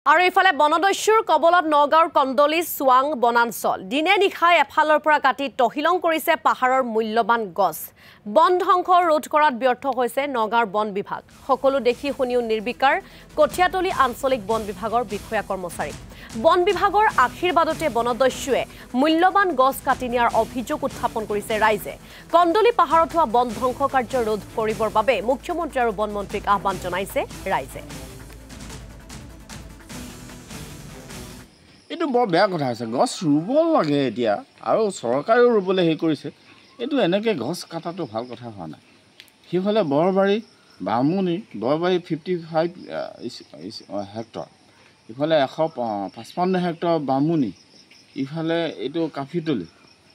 আৰু ইফালে বনদস্যুৰ কবলত নগাঁৱৰ কন্দলি চুৱাং বনাঞ্চল দিনে নিশাই এফালৰ পৰা কাটি তহিলং কৰিছে পাহাৰৰ মূল্যৱান গছ বন ধ্বংস ৰোধ কৰাত ব্যৰ্থ হৈছে নগাঁৱৰ বন বিভাগ সকলো দেখি শুনিও নিৰ্বিকাৰ কঠিয়াতলি আঞ্চলিক বন বিভাগৰ বিষয়া কৰ্মচাৰী বন বিভাগৰ আশীৰ্বাদতে বনদস্যুৱে মূল্যৱান গছ কাটি নিয়াৰ অভিযোগ উত্থাপন কৰিছে ৰাইজে কন্দলি পাহাৰত হোৱা বন ধ্বংস কাৰ্য ৰোধ কৰিবৰ বাবে মুখ্যমন্ত্ৰী আৰু বন মন্ত্ৰীক আহ্বান জনাইছে ৰাইজে এইটো বৰ বেয়া কথা আছে গছ ৰুব লাগে এতিয়া আৰু চৰকাৰেও ৰুবলৈ হেৰি কৰিছে এইটো এনেকৈ গছ কাটাটো ভাল কথা হোৱা নাই সিফালে বৰবাৰী বামুণী বৰবাৰী 55 হেক্টৰ ইফালে 155 হেক্টৰ বামুণী ইফালে এইটো কাফিতলি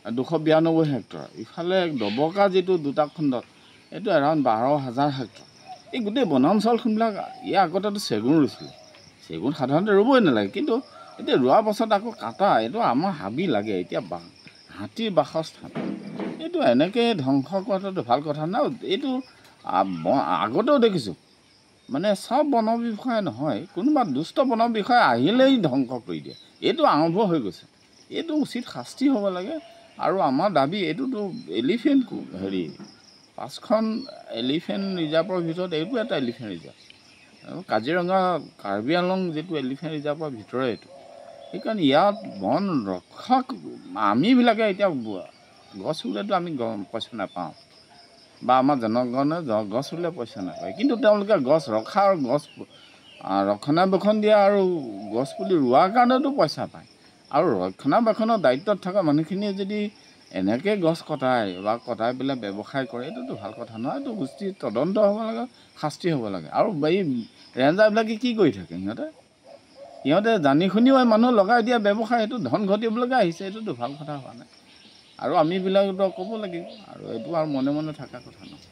292 হেক্টৰ ইফালে দবকা যিটো দুটা খণ্ডত এইটো এৰাউণ্ড 12,000 হেক্টৰ এই গোটেই বনাঞ্চলখনবিলাক ইয়াৰ আগতেতো চেগুন ৰুইছিলে চেগুন সাধাৰণতে ৰুবই নালাগে কিন্তু এতিয়া ৰোৱাৰ পাছত আকৌ কাটা এইটো আমাৰ হাবি লাগে এতিয়া হাতীৰ বাসস্থান এইটো এনেকৈ ধ্বংস কৰাটো ভাল কথা নাই এইটো আগতেও দেখিছোঁ মানে চব বন বিষয়ে নহয় কোনোবা দুষ্ট বন বিষয়ে আহিলেই ধ্বংস কৰি দিয়ে এইটো আৰম্ভ হৈ গৈছে এইটো উচিত শাস্তি হ'ব লাগে আৰু আমাৰ দাবী এইটোতো এলিফেণ্ট হেৰি 5খন এলিফেণ্ট ৰিজাৰ্ভৰ ভিতৰত এইটো এটা এলিফেণ্ট ৰিজাৰ্ভ আৰু কাজিৰঙা কাৰ্বি আংলং যিটো এলিফেণ্ট ৰিজাৰ্ভৰ ভিতৰে এইটো সেইকাৰণে ইয়াত বন ৰক্ষক আমিবিলাকে এতিয়া গছ ৰুলেতো আমি পইচা নাপাওঁ বা আমাৰ জনগণে গছ ৰুলে পইচা নাপায় কিন্তু তেওঁলোকে গছ ৰখা আৰু গছ ৰক্ষণাবেক্ষণ দিয়া আৰু গছ পুলি ৰোৱাৰ কাৰণেতো পইচা পায় আৰু ৰক্ষণাবেক্ষণৰ দায়িত্বত থকা মানুহখিনিয়ে যদি এনেকৈ গছ কটাই বা কটাই পেলাই ব্যৱসায় কৰে এইটোতো ভাল কথা নহয় এইটো গোষ্ঠী তদন্ত হ'ব লাগে শাস্তি হ'ব লাগে আৰু এই ৰেঞ্জাৰবিলাকে কি কৰি থাকে সিহঁতে জানি শুনিও মানুহ লগাই দিয়া ব্যৱসায় সেইটো ধন ঘটিবলৈকে আহিছে এইটোতো ভাল কথা হোৱা নাই আৰু আমিবিলাকতো ক'ব লাগিব আৰু এইটো আৰু মনে মনে থকা কথা নহয়